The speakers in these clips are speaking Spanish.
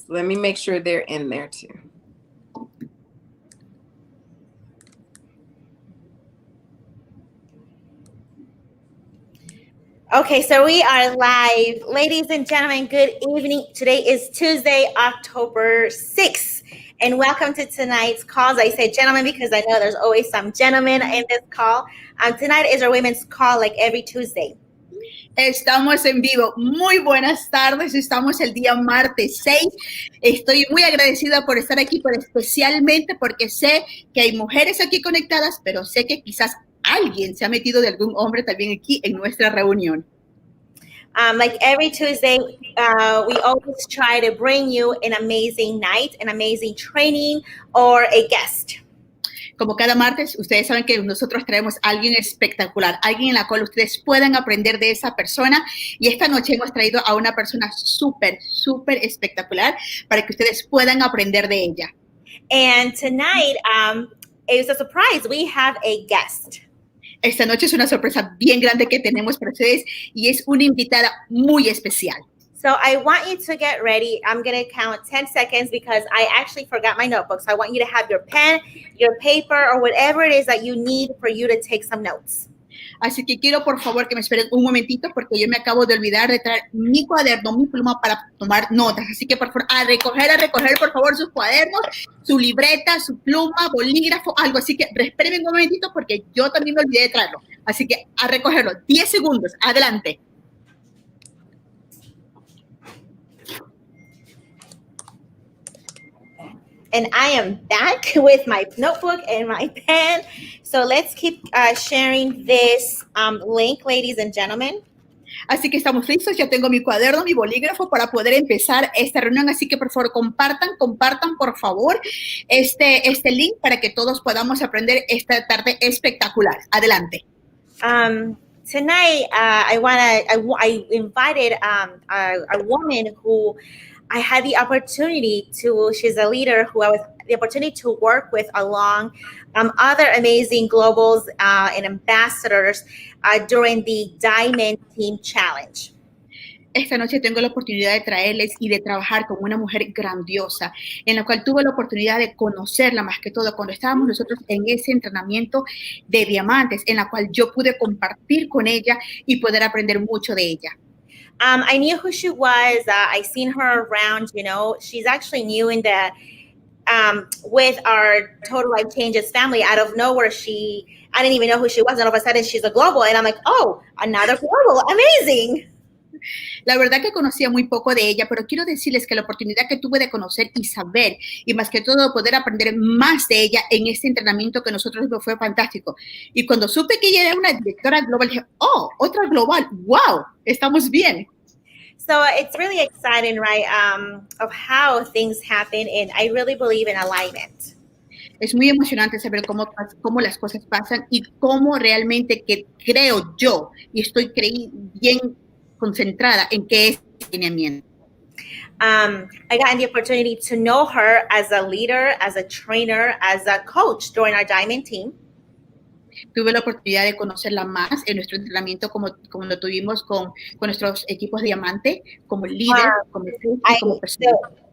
Let me make sure they're in there too. Okay, so we are live. Ladies and gentlemen, good evening. Today is Tuesday, October 6th, and welcome to tonight's calls. I say gentlemen because I know there's always some gentlemen in this call. Tonight is our women's call like every Tuesday. Estamos en vivo. Muy buenas tardes. Estamos el día martes 6. Estoy muy agradecida por estar aquí, pero especialmente porque sé que hay mujeres aquí conectadas, pero sé que quizás alguien se ha metido de algún hombre también aquí en nuestra reunión. Like every Tuesday, we always try to bring you an amazing night, an amazing training, or a guest. Como cada martes, ustedes saben que nosotros traemos a alguien espectacular, alguien en la cual ustedes puedan aprender de esa persona. Y esta noche hemos traído a una persona súper, súper espectacular para que ustedes puedan aprender de ella. And tonight, it was a surprise. We have a guest. Esta noche es una sorpresa bien grande que tenemos para ustedes y es una invitada muy especial. So I want you to get ready. I'm going to count 10 seconds because I actually forgot my notebook. So I want you to have your pen, your paper, or whatever it is that you need for you to take some notes. Así que quiero, por favor, que me esperen un momentito porque yo me acabo de olvidar de traer mi cuaderno, mi pluma para tomar notas. Así que, por favor, a recoger, por favor, sus cuadernos, su libreta, su pluma, bolígrafo, algo. Así que espérenme un momentito porque yo también me olvidé de traerlo. Así que a recogerlo. 10 segundos. Adelante. And I am back with my notebook and my pen. So let's keep sharing this link, ladies and gentlemen. Así que estamos listos. Ya tengo mi cuaderno, mi bolígrafo para poder empezar esta reunión. Así que, por favor, compartan, por favor, este link para que todos podamos aprender esta tarde espectacular. Adelante. Tonight, I invited a woman who I had the opportunity to, she's a leader who I was the opportunity to work with along other amazing globals and ambassadors during the Diamond Team Challenge. Esta noche tengo la oportunidad de traerles y de trabajar con una mujer grandiosa, en la cual tuve la oportunidad de conocerla más que todo cuando estábamos nosotros en ese entrenamiento de diamantes, en la cual yo pude compartir con ella y poder aprender mucho de ella. I knew who she was. I seen her around, you know. She's actually new in the, with our Total Life Changes family. Out of nowhere, I didn't even know who she was. And all of a sudden, she's a global. And I'm like, oh, another global. Amazing. La verdad que conocía muy poco de ella, pero quiero decirles que la oportunidad que tuve de conocer y saber, y más que todo poder aprender más de ella en este entrenamiento que nosotros vimos fue fantástico. Y cuando supe que ella era una directora global, dije, oh, otra global, wow, estamos bien. So it's really exciting, right, of how things happen, and I really believe in alignment. Es muy emocionante saber cómo las cosas pasan y cómo realmente que creo yo, y estoy bien concentrada en qué es alineamiento. I got the opportunity to know her as a leader, as a trainer, as a coach during our Diamond Team. Tuve la oportunidad de conocerla más en nuestro entrenamiento como lo tuvimos con nuestros equipos diamante, como líder, como persona.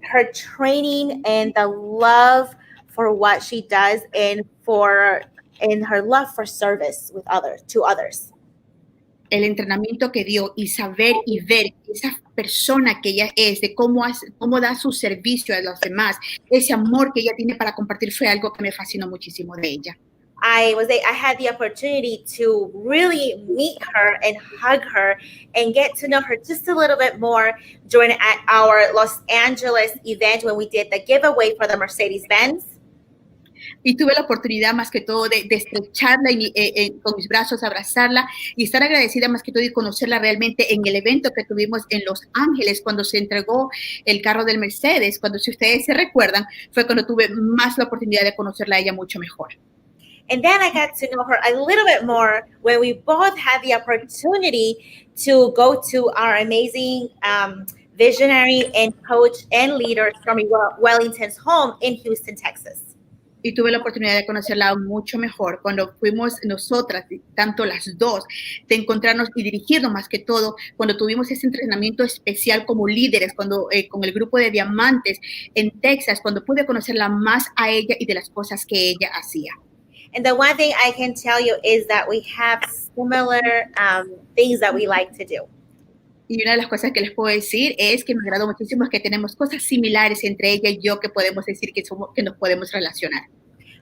Her training and the love for what she does and her love for service with to others. El entrenamiento que dio y saber y ver esa persona que ella es, de cómo da su servicio a los demás, ese amor que ella tiene para compartir fue algo que me fascinó muchísimo de ella. I had the opportunity to really meet her and hug her and get to know her just a little bit more during our Los Angeles event when we did the giveaway for the Mercedes-Benz. Y tuve la oportunidad más que todo de estrecharla con mis brazos, abrazarla y estar agradecida más que todo y conocerla realmente en el evento que tuvimos en Los Ángeles cuando se entregó el carro del Mercedes. Cuando, si ustedes se recuerdan, fue cuando tuve más la oportunidad de conocerla a ella mucho mejor. And then I got to know her a little bit more when we both had the opportunity to go to our amazing visionary and coach and leader, Stormy Wellington's home in Houston, Texas. Y tuve la oportunidad de conocerla mucho mejor cuando fuimos nosotras, tanto las dos, de encontrarnos y dirigirnos más que todo, cuando tuvimos ese entrenamiento especial como líderes, cuando con el grupo de diamantes en Texas, cuando pude conocerla más a ella y de las cosas que ella hacía. And the one thing I can tell you is that we have similar things that we like to do. Y una de las cosas que les puedo decir es que me agradó muchísimo es que tenemos cosas similares entre ella y yo que podemos decir que nos podemos relacionar.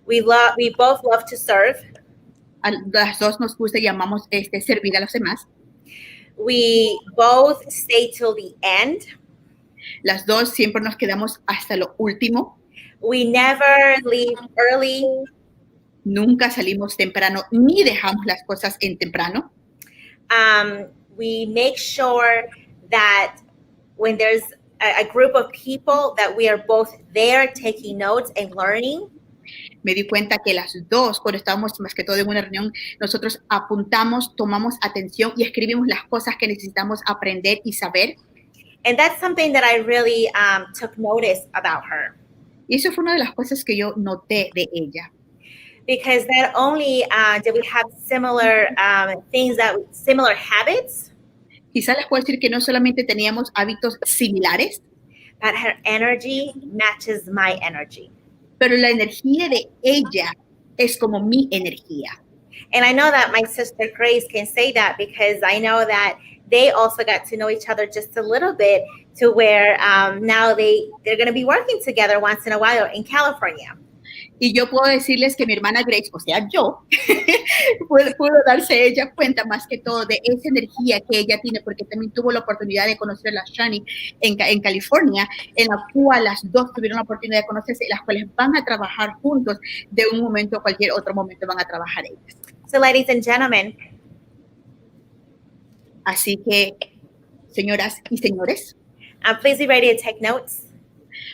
We both love to serve. A las dos nos gusta y amamos servir a los demás. We both stay till the end. Las dos siempre nos quedamos hasta lo último. We never leave early. Nunca salimos temprano ni dejamos las cosas en temprano. We make sure that when there's a group of people that we are both there taking notes and learning. Me di cuenta que las dos, cuando estábamos más que todo en una reunión, nosotros apuntamos, tomamos atención y escribimos las cosas que necesitamos aprender y saber. And that's something that I really took notice about her. Y eso fue una de las cosas que yo noté de ella. Because not only did we have similar similar habits. Quizás les puedo decir que no solamente teníamos hábitos similares, but her energy matches my energy. Pero la energía de ella es como mi energía. And I know that my sister Grace can say that because I know that they also got to know each other just a little bit to where now they're going to be working together once in a while in California. Y yo puedo decirles que mi hermana Grace, o sea, yo, pudo darse ella cuenta más que todo de esa energía que ella tiene, porque también tuvo la oportunidad de conocer a Shani en California, en la cual las dos tuvieron la oportunidad de conocerse, las cuales van a trabajar juntos de un momento a cualquier otro momento van a trabajar ellas. So, ladies and gentlemen. Así que, señoras y señores. Please be ready to take notes.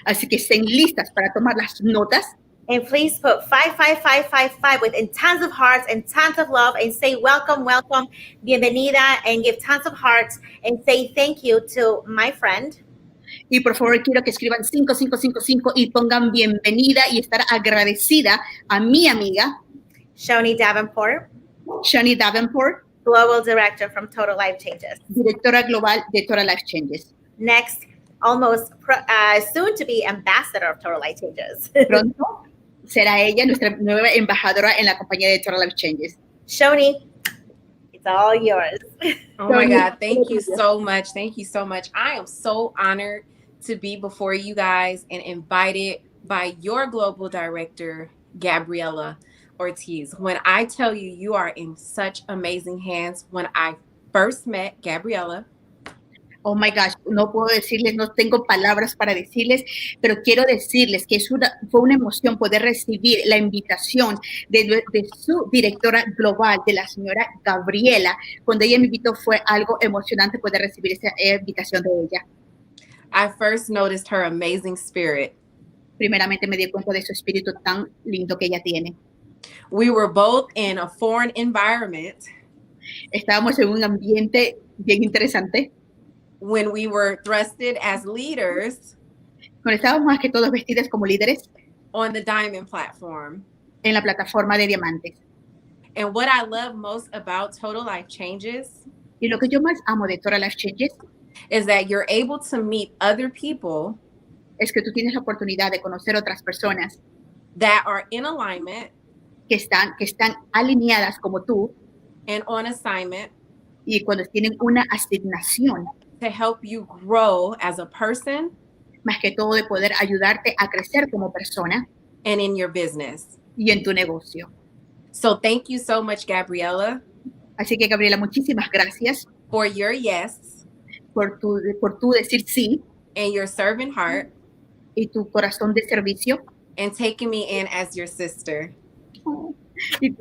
Así que estén listas para tomar las notas. And please put 55555 with tons of hearts and tons of love and say welcome, welcome, bienvenida, and give tons of hearts and say thank you to my friend. Y por favor quiero que escriban 5555 y pongan bienvenida y estar agradecida a mi amiga Shoni Davenport. Shoni Davenport. Global Director from Total Life Changes. Directora global de Total Life Changes. Next, almost soon to be ambassador of Total Life Changes. Pronto será ella nuestra nueva embajadora en la compañía de Total Life Changes. Shoni, it's all yours. Oh my God, thank you so much. Thank you so much. I am so honored to be before you guys and invited by your global director, Gabriela Ortiz. When I tell you, you are in such amazing hands. When I first met Gabriela, oh my gosh, no puedo decirles, no tengo palabras para decirles, pero quiero decirles que fue una emoción poder recibir la invitación de su directora global, de la señora Gabriela. Cuando ella me invitó fue algo emocionante poder recibir esa invitación de ella. I first noticed her amazing spirit. Primeramente me di cuenta de su espíritu tan lindo que ella tiene. We were both in a foreign environment. Estábamos en un ambiente bien interesante. When we were thrusted as leaders, cuando estábamos más que todos vestidas como líderes, on the Diamond platform, en la plataforma de diamantes. And what I love most about Total Life Changes, y lo que yo más amo de Total Life Changes, is that you're able to meet other people, es que tú tienes la oportunidad de conocer otras personas, that are in alignment, que están alineadas como tú, and on assignment, y cuando tienen una asignación, to help you grow as a person, más que todo de poder ayudarte a crecer como persona, and in your business, y en tu negocio. So thank you so much, Gabriela. Así que Gabriela, muchísimas gracias for your yes, por tu decir sí, and your servant heart, y tu corazón de servicio, and taking me in as your sister. Y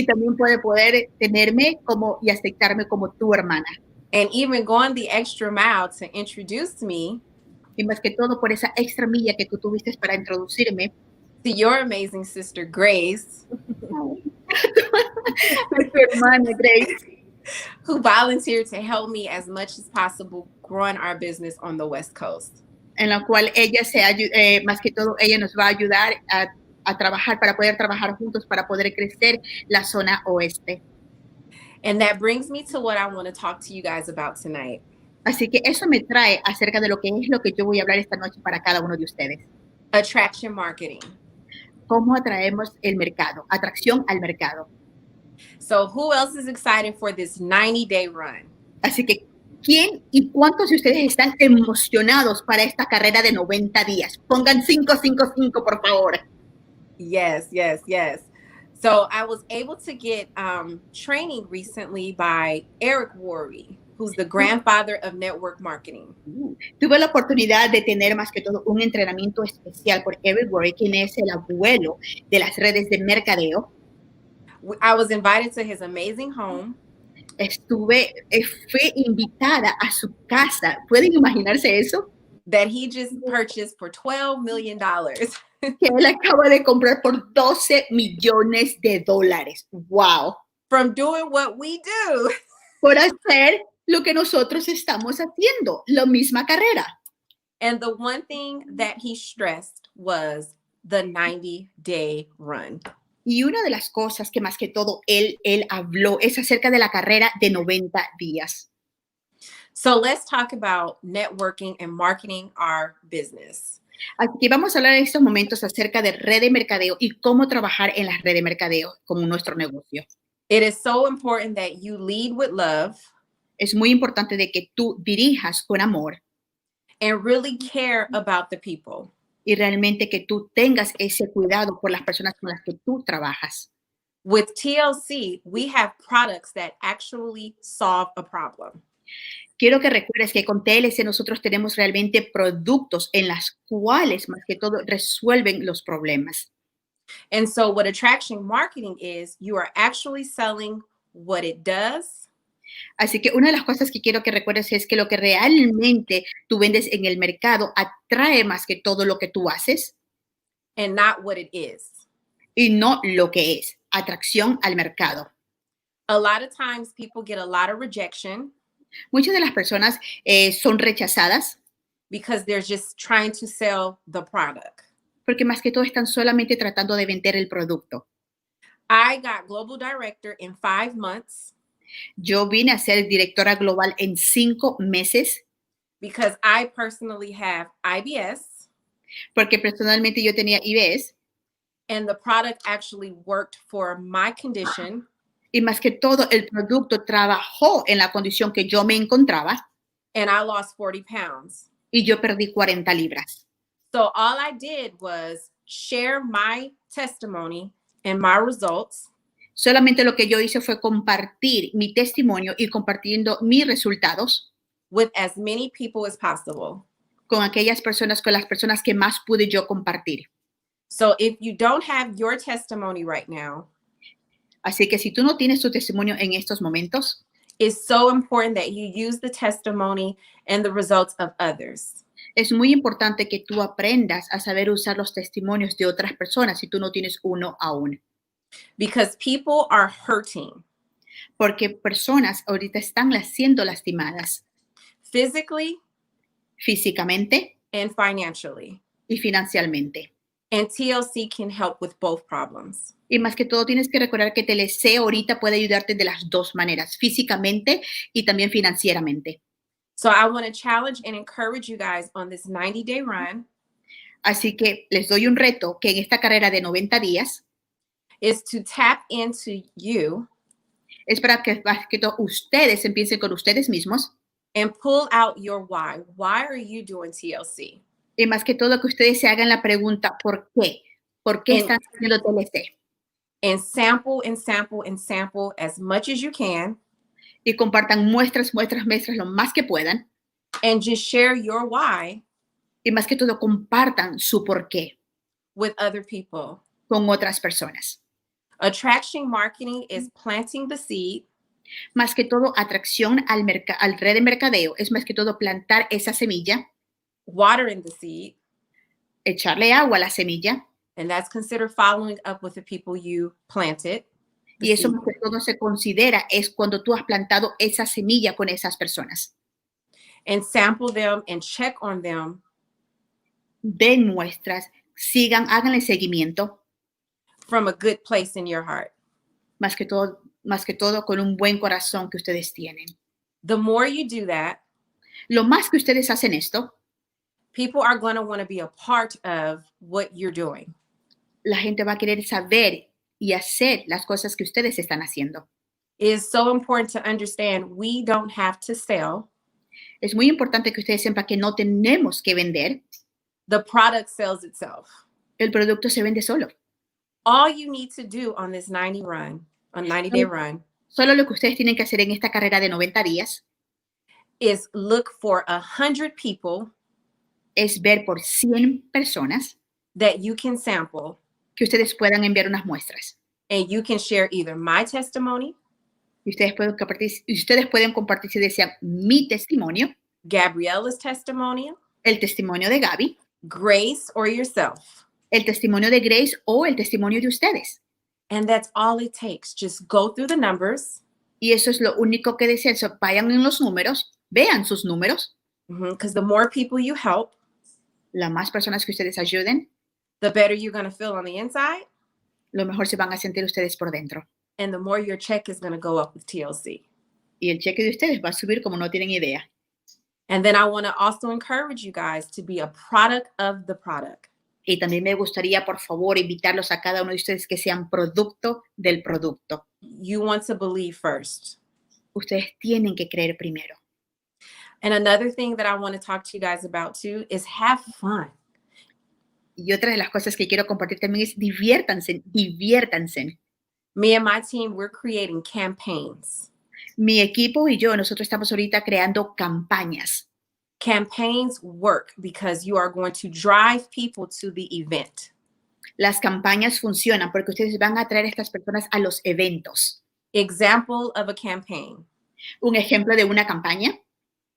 también puede poder tenerme como y aceptarme como tu hermana. And even going the extra mile to introduce me. Y más que todo por esa extra milla que tú tuviste para introducirme. To your amazing sister, Grace. Tu hermana, Grace. Who volunteered to help me as much as possible growing our business on the West Coast. En la cual ella más que todo, ella nos va a ayudar a trabajar, para poder trabajar juntos, para poder crecer la zona oeste. And that brings me to what I want to talk to you guys about tonight. Así que eso me trae acerca de lo que es lo que yo voy a hablar esta noche para cada uno de ustedes. Attraction marketing. ¿Cómo atraemos el mercado? Atracción al mercado. So who else is excited for this 90-day run? Así que, ¿quién y cuántos de ustedes están emocionados para esta carrera de 90 días? Pongan 555, por favor. Yes, yes, yes. So I was able to get training recently by Eric Worre, who's the grandfather of network marketing. Tuve la oportunidad de tener más que todo un entrenamiento especial por Eric Worre, quien es el abuelo de las redes de mercadeo. I was invited to his amazing home. Fui invitada a su casa. ¿Pueden imaginarse eso? That he just purchased for $12 million. Que él acaba de comprar por $12 millones. ¡Wow! From doing what we do. Por hacer lo que nosotros estamos haciendo, la misma carrera. And the one thing that he stressed was the 90-day run. Y una de las cosas que más que todo él habló es acerca de la carrera de 90 días. So let's talk about networking and marketing our business. Así que vamos a hablar en estos momentos acerca de red de mercadeo y cómo trabajar en la red de mercadeo como nuestro negocio. It is so important that you lead with love. Es muy importante de que tú dirijas con amor. And really care about the people. Y realmente que tú tengas ese cuidado por las personas con las que tú trabajas. With TLC, we have products that actually solve a problem. Quiero que recuerdes que con TLC nosotros tenemos realmente productos en las cuales más que todo resuelven los problemas. And so what attraction marketing is, you are actually selling what it does. Así que una de las cosas que quiero que recuerdes es que lo que realmente tú vendes en el mercado atrae más que todo lo que tú haces. And not what it is. Y no lo que es. Atracción al mercado. A lot of times people get a lot of rejection. Muchas de las personas son rechazadas. Because they're just trying to sell the product. Porque más que todo están solamente tratando de vender el producto. I got global director in 5 months. Yo vine a ser directora global en 5 meses. Because I personally have IBS. Porque personalmente yo tenía IBS. And the product actually worked for my condition. Y más que todo, el producto trabajó en la condición que yo me encontraba. And I lost 40 pounds. Y yo perdí 40 libras. So all I did was share my testimony and my results. Solamente lo que yo hice fue compartir mi testimonio y compartiendo mis resultados. With as many people as possible. Con aquellas personas, con las personas que más pude yo compartir. So if you don't have your testimony right now. Así que si tú no tienes tu testimonio en estos momentos, it's so important that you use the testimony and the results of others. Es muy importante que tú aprendas a saber usar los testimonios de otras personas si tú no tienes uno aún. Because people are hurting. Porque personas ahorita están siendo lastimadas. Physically. Físicamente. And financially. Y financieramente. And TLC can help with both problems. Y más que todo tienes que recordar que TLC ahorita puede ayudarte de las dos maneras, físicamente y también financieramente. So I want to challenge and encourage you guys on this 90-day run. Así que les doy un reto que en esta carrera de 90 días is to tap into you. Es para que ustedes empiecen con ustedes mismos. And pull out your why. Why are you doing TLC? Y más que todo que ustedes se hagan la pregunta, ¿por qué? ¿Por qué están haciendo TLC? And sample and sample and sample as much as you can. Y compartan muestras lo más que puedan. And just share your why. Y más que todo compartan su por qué. With other people. Con otras personas. Attraction marketing is planting the seed. Más que todo atracción al red de mercadeo es más que todo plantar esa semilla. Watering the seed. Echarle agua a la semilla. And that's considered following up with the people you planted. Y eso más que todo se considera es cuando tú has plantado esa semilla con esas personas. And sample them and check on them. Den muestras, háganle seguimiento. from a good place in your heart. Más que todo con un buen corazón que ustedes tienen. The more you do that, Lo más que ustedes hacen esto, people are going to want to be a part of what you're doing. la gente va a querer saber y hacer las cosas que ustedes están haciendo. It is so important to understand we don't have to sell. Es muy importante que ustedes sepan que no tenemos que vender. The product sells itself. El producto se vende solo. All you need to do on this 90-day run, Solo lo que ustedes tienen que hacer en esta carrera de 90 días is look for 100 people es ver por 100 personas that you can sample, que ustedes puedan enviar unas muestras. and you can share either my testimony, Y ustedes pueden compartir, si desean, mi testimonio, Gabriella's testimony, el testimonio de Gaby, Grace, or yourself. el testimonio de Grace o el testimonio de ustedes. And that's all it takes. Just go through the numbers. Y eso es lo único que desean. So, vayan en los números, vean sus números. Because the more people you help, Las más personas que ustedes ayuden, the better you're going to feel on the inside, lo mejor se van a sentir ustedes por dentro. and the more your check is going to go up with TLC. Y el cheque de ustedes va a subir como no tienen idea. And then I want to also encourage you guys to be a product of the product. Y también me gustaría, por favor, invitarlos a cada uno de ustedes que sean producto del producto. You want to believe first. Ustedes tienen que creer primero. And another thing that I want to talk to you guys about too is have fun. Y otra de las cosas que quiero compartir también es diviértanse, diviértanse. Me and my team, we're creating campaigns. Mi equipo y yo, nosotros estamos ahorita creando campañas. Campaigns work because you are going to drive people to the event. Las campañas funcionan porque ustedes van a traer a estas personas a los eventos. Example of a campaign. Un ejemplo de una campaña.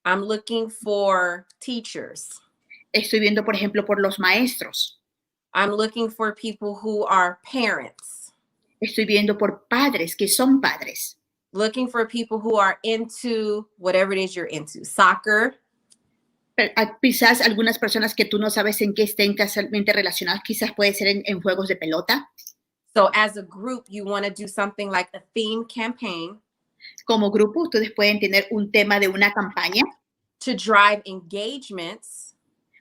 I'm looking for teachers. Estoy viendo, por ejemplo, por los maestros. I'm looking for people who are parents. Estoy viendo por padres que son padres. Looking for people who are into whatever it is you're into. Soccer. Quizás algunas personas que tú no sabes en qué estén casualmente relacionadas, quizás puede ser en juegos de pelota. So as a group, you want to do something like a theme campaign. Como grupo, ustedes pueden tener un tema de una campaña. To drive engagements.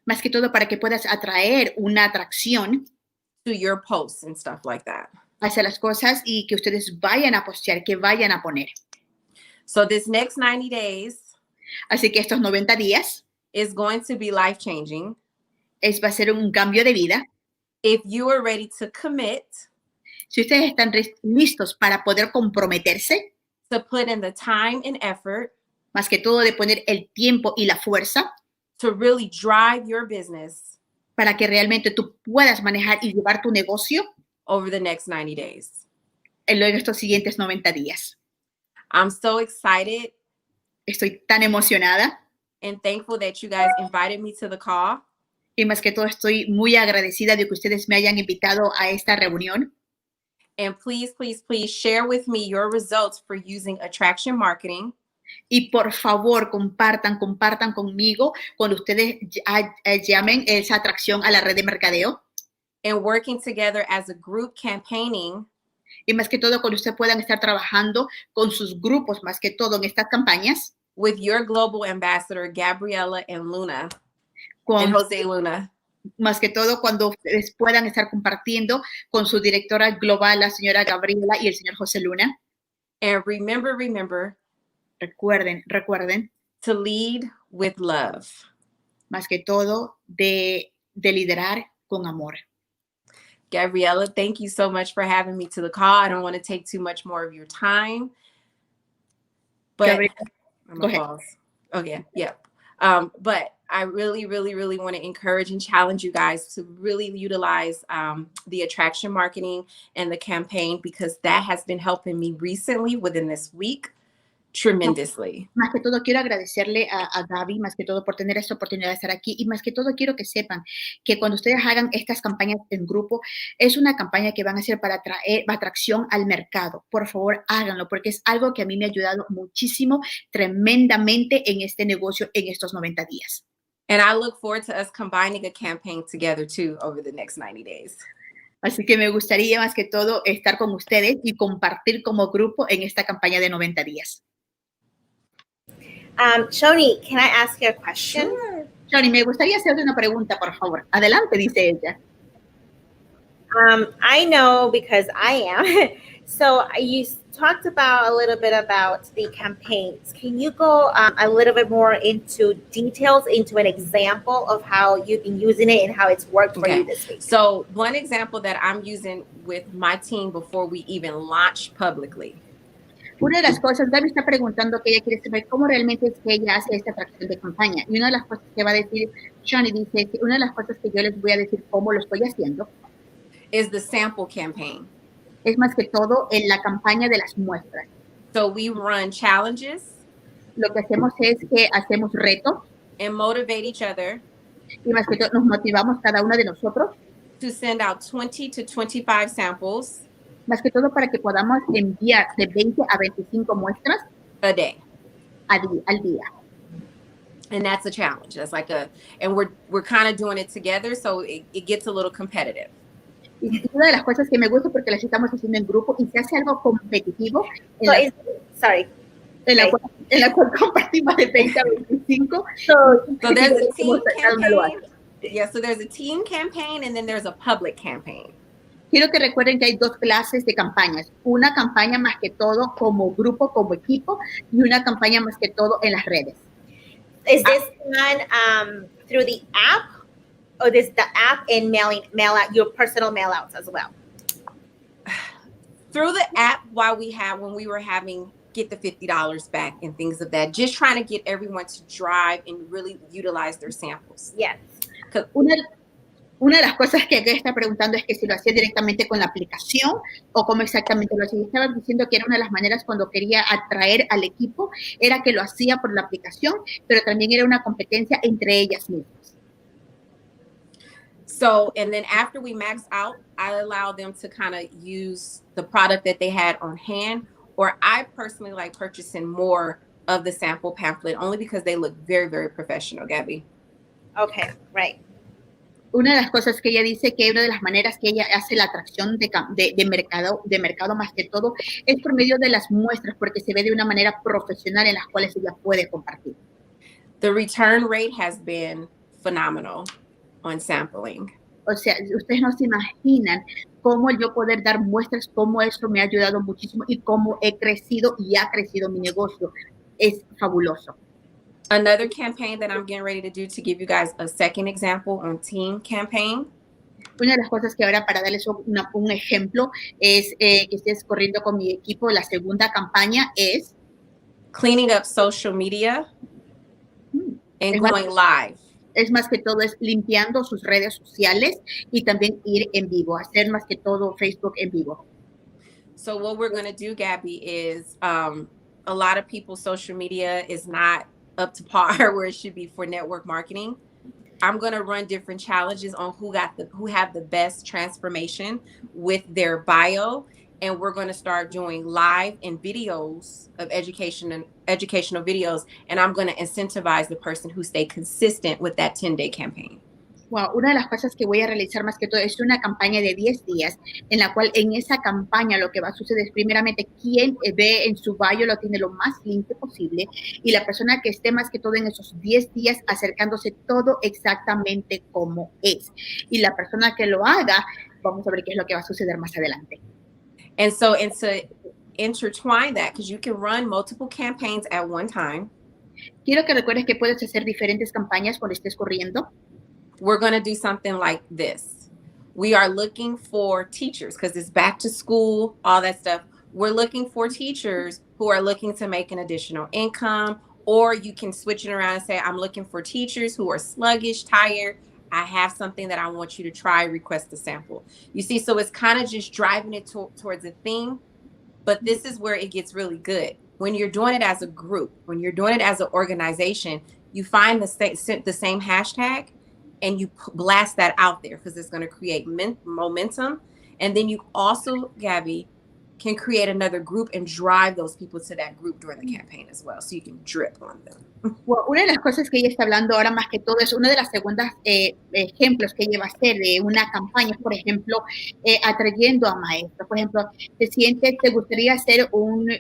Más que todo para que puedas atraer una atracción. To your posts and stuff like that. Hacia las cosas y que ustedes vayan a postear, que vayan a poner. So this next 90 days. Así que estos 90 días. Is going to be life-changing. Va a ser un cambio de vida. If you are ready to commit. Si ustedes están listos para poder comprometerse. To put in the time and effort. Más que todo de poner el tiempo y la fuerza. To really drive your business. Para que realmente tú puedas manejar y llevar tu negocio. Over the next 90 days. En estos siguientes 90 días. I'm so excited. Estoy tan emocionada. And thankful that you guys invited me to the call. Y más que todo estoy muy agradecida de que ustedes me hayan invitado a esta reunión. And please, please, please share with me your results for using attraction marketing. Y por favor, compartan conmigo cuando ustedes llamen esa atracción a la red de mercadeo. And working together as a group campaigning. Y más que todo cuando ustedes puedan estar trabajando con sus grupos, más que todo en estas campañas. With your global ambassador, Gabriela and Luna, and Jose Luna. Más que todo cuando ustedes puedan estar compartiendo con su directora global, la señora Gabriela y el señor José Luna. And remember. Recuerden. To lead with love. Más que todo de liderar con amor. Gabriela, thank you so much for having me to the call. I don't want to take too much more of your time. But Gabriela, I'm gonna pause. Okay, yeah. But I really, really, really want to encourage and challenge you guys to really utilize the attraction marketing and the campaign, because that has been helping me recently within this week tremendously. Más que todo quiero agradecerle a Gaby, más que todo por tener esta oportunidad de estar aquí, y más que todo quiero que sepan que cuando ustedes hagan estas campañas en grupo, es una campaña que van a hacer para atraer atracción al mercado. Por favor, háganlo, porque es algo que a mí me ha ayudado muchísimo, tremendamente en este negocio en estos 90 días. And I look forward to us combining a campaign together too over the next 90 days. Así que me gustaría más que todo estar con ustedes y compartir como grupo en esta campaña de 90 días. Shoni, can I ask you a question? Sure. Shoni, me gustaría hacerte una pregunta, por favor. Adelante, dice ella. I know because I am. So you talked about a little bit about the campaigns. Can you go a little bit more into details, into an example of how you've been using it and how it's worked for you this week? So one example that I'm using with my team before we even launch publicly. Una de las cosas, Gaby está preguntando que ella quiere saber cómo realmente es que ella hace esta atracción de campaña. Y una de las cosas que va a decir Shoni, dice que una de las cosas que yo les voy a decir cómo lo estoy haciendo is the sample campaign. Es más que todo en la campaña de las muestras. So we run challenges. Lo que hacemos es que hacemos retos. And motivate each other. Y más que todo nos motivamos cada una de nosotros. To send out 20 to 25 samples. Más que todo para que podamos enviar de 20 a 25 muestras. A day. Al día. And that's a challenge. That's like and we're kind of doing it together, so it gets a little competitive. Y una de las cosas que me gusta porque las estamos haciendo en grupo y se hace algo competitivo en la cual compartimos de 20 a 25. So there's a team campaign. Yeah, so there's a team campaign and then there's a public campaign. Quiero que recuerden que hay dos clases de campañas. Una campaña más que todo como grupo, como equipo, y una campaña más que todo en las redes. Is this done through the app? Or this the app and mail out your personal mail outs as well? Through the app when we were having get the $50 back and things of that, just trying to get everyone to drive and really utilize their samples. Yes. Una de las cosas que ella está preguntando es que si lo hacía directamente con la aplicación o cómo exactamente lo hacía. Estaba diciendo que era una de las maneras cuando quería atraer al equipo, era que lo hacía por la aplicación, pero también era una competencia entre ellas mismas. So, and then after we maxed out, I allowed them to kind of use the product that they had on hand, or I personally like purchasing more of the sample pamphlet only because they look very, very professional, Gabby. Okay, right. Una de las cosas que ella dice que una de las maneras que ella hace la atracción de mercado más que todo es por medio de las muestras porque se ve de una manera profesional en las cuales ella puede compartir. The return rate has been phenomenal on sampling. O sea, ustedes no se imaginan cómo yo poder dar muestras, cómo eso me ha ayudado muchísimo y cómo he crecido y ha crecido mi negocio. Es fabuloso. Another campaign that I'm getting ready to do to give you guys a second example on team campaign. Una de las cosas que ahora para darles un ejemplo es que estés corriendo con mi equipo. La segunda campaña es cleaning up social media and going live. Es más que todo es limpiando sus redes sociales y también ir en vivo, hacer más que todo Facebook en vivo. So what we're going to do, Gabby, is a lot of people's social media is not up to par where it should be for network marketing. I'm going to run different challenges on who have the best transformation with their bio. And we're going to start doing live and videos of educational videos. And I'm going to incentivize the person who stay consistent with that 10-day campaign. Wow, una de las cosas que voy a realizar más que todo es una campaña de 10 días en la cual en esa campaña lo que va a suceder es primeramente quien ve en su bio lo tiene lo más limpio posible y la persona que esté más que todo en esos 10 días acercándose todo exactamente como es. Y la persona que lo haga, vamos a ver qué es lo que va a suceder más adelante. And so, and to intertwine that, because you can run multiple campaigns at one time. Quiero que recuerdes que puedes hacer diferentes campañas cuando estés corriendo. We're going to do something like this. We are looking for teachers because it's back to school, all that stuff. We're looking for teachers who are looking to make an additional income, or you can switch it around and say, I'm looking for teachers who are sluggish, tired. I have something that I want you to try, request a sample. You see, so it's kind of just driving it towards a theme, but this is where it gets really good. When you're doing it as a group, when you're doing it as an organization, you find the same hashtag and you blast that out there because it's going to create momentum. And then you also, Gabby, can create another group and drive those people to that group during the campaign as well, so you can drip on them. Well, una de las cosas que ella está hablando ahora más que todo es una de las segundas ejemplos que ella va a hacer de una campaña, por ejemplo, atrayendo a maestros. Por ejemplo, te gustaría hacer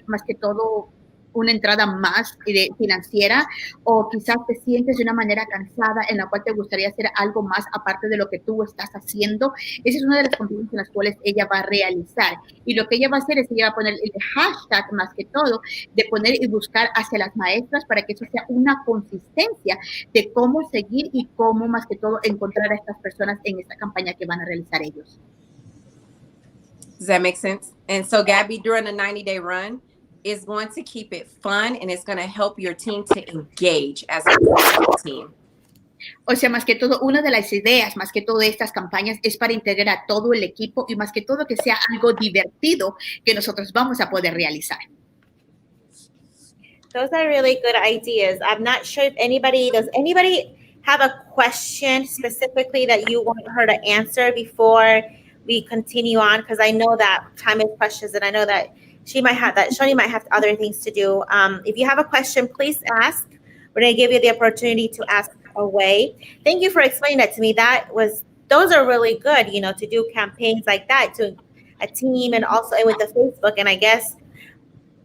más que todo una entrada más financiera, o quizás te sientes de una manera cansada en la cual te gustaría hacer algo más aparte de lo que tú estás haciendo. Esa es una de las competencias en las cuales ella va a realizar, y lo que ella va a hacer es ella va a poner el hashtag más que todo de poner y buscar hacia las maestras para que eso sea una consistencia de cómo seguir y cómo más que todo encontrar a estas personas en esta campaña que van a realizar ellos. Does that make sense? And so Gabby, during the 90-day run, is going to keep it fun, and it's going to help your team to engage as a team. O sea, más que todo, una de las ideas, más que todo de estas campañas, es para integrar a todo el equipo y más que todo que sea algo divertido que nosotros vamos a poder realizar. Those are really good ideas. I'm not sure if does anybody have a question specifically that you want her to answer before we continue on? Because I know that time is precious, and I know that Shoni might have other things to do. If you have a question, please ask. We're going to give you the opportunity to ask away. Thank you for explaining that to me. Those are really good, to do campaigns like that to a team, and also with the Facebook. And I guess,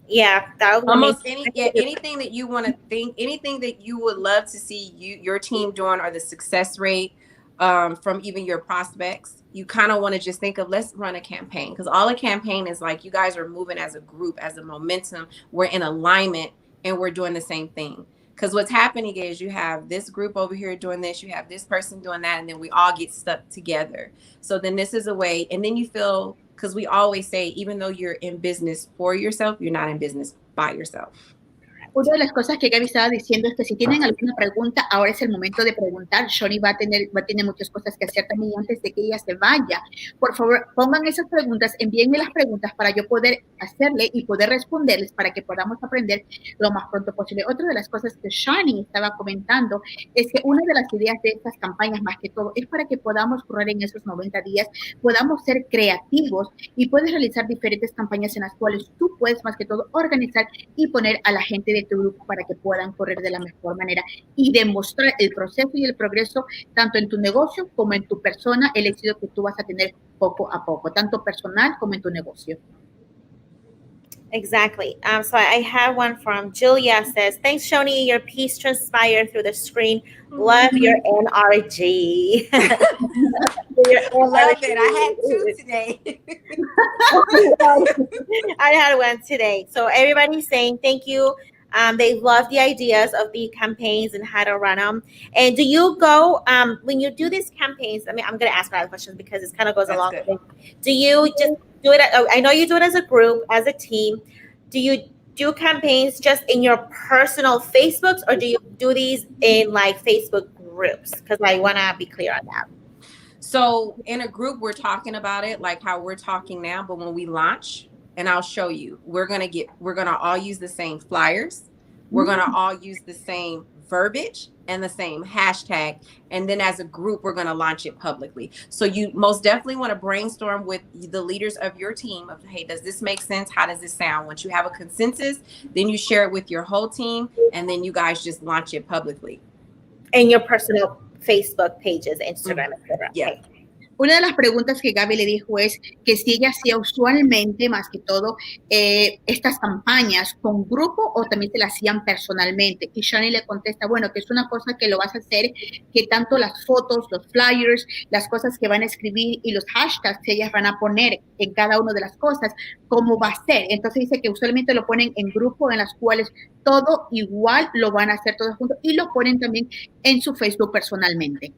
yeah, that would almost anything that you want to think, anything that you would love to see your team doing, or the success rate from even your prospects. You kind of want to just think of, let's run a campaign, because all a campaign is like, you guys are moving as a group, as a momentum. We're in alignment, and we're doing the same thing. Because what's happening is you have this group over here doing this, you have this person doing that, and then we all get stuck together. So then this is a way, and then you feel, because we always say, even though you're in business for yourself, you're not in business by yourself. Una de las cosas que Gaby estaba diciendo es que si tienen alguna pregunta, ahora es el momento de preguntar. Shoni va a tener muchas cosas que hacer también antes de que ella se vaya. Por favor, pongan esas preguntas, envíenme las preguntas para yo poder hacerle y poder responderles para que podamos aprender lo más pronto posible. Otra de las cosas que Shoni estaba comentando es que una de las ideas de estas campañas, más que todo, es para que podamos correr en esos 90 días, podamos ser creativos y puedes realizar diferentes campañas en las cuales tú puedes, más que todo, organizar y poner a la gente de tu grupo para que puedan correr de la mejor manera y demostrar el proceso y el progreso tanto en tu negocio como en tu persona, el éxito que tú vas a tener poco a poco, tanto personal como en tu negocio. Exactly. So I have one from Julia. Says, thanks, Shoni. Your piece transpired through the screen. Love your NRG. Love it. I had two today. I had one today. So everybody's saying thank you. They love the ideas of the campaigns and how to run them. And do you go, when you do these campaigns, I mean, I'm going to ask a lot of questions because it kind of goes along with it. Do you just do it? I know you do it as a group, as a team. Do you do campaigns just in your personal Facebooks, or do you do these in like Facebook groups? Because I want to be clear on that. So in a group, we're talking about it like how we're talking now, but when we launch, and I'll show you, we're going to all use the same flyers. We're going to all use the same verbiage and the same hashtag. And then as a group, we're going to launch it publicly. So you most definitely want to brainstorm with the leaders of your team of, hey, does this make sense? How does this sound? Once you have a consensus, then you share it with your whole team, and then you guys just launch it publicly. In your personal Facebook pages, Instagram, etc. Yeah. Okay. Una de las preguntas que Gaby le dijo es que si ella hacía usualmente, más que todo, estas campañas con grupo o también se las hacían personalmente. Y Shani le contesta, bueno, que es una cosa que lo vas a hacer, que tanto las fotos, los flyers, las cosas que van a escribir y los hashtags que ellas van a poner en cada una de las cosas, cómo va a ser. Entonces dice que usualmente lo ponen en grupo en las cuales todo igual lo van a hacer todos juntos y lo ponen también en su Facebook personalmente.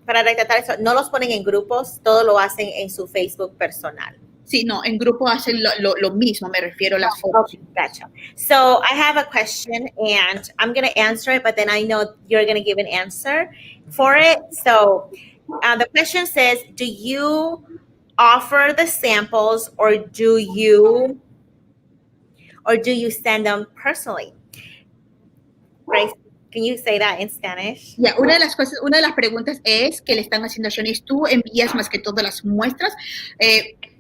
Para retratar eso, no los ponen en grupos, todo lo hacen en su Facebook personal. Sí, no, en grupo hacen lo mismo, me refiero a las fotos. Okay, gotcha. So I have a question, and I'm going to answer it, but then I know you're going to give an answer for it. So the question says, do you offer the samples, or do you send them personally? Grace, can you say that in Spanish? Yeah, una de las preguntas es que le están haciendo a Shoni, tú envías más que todas las muestras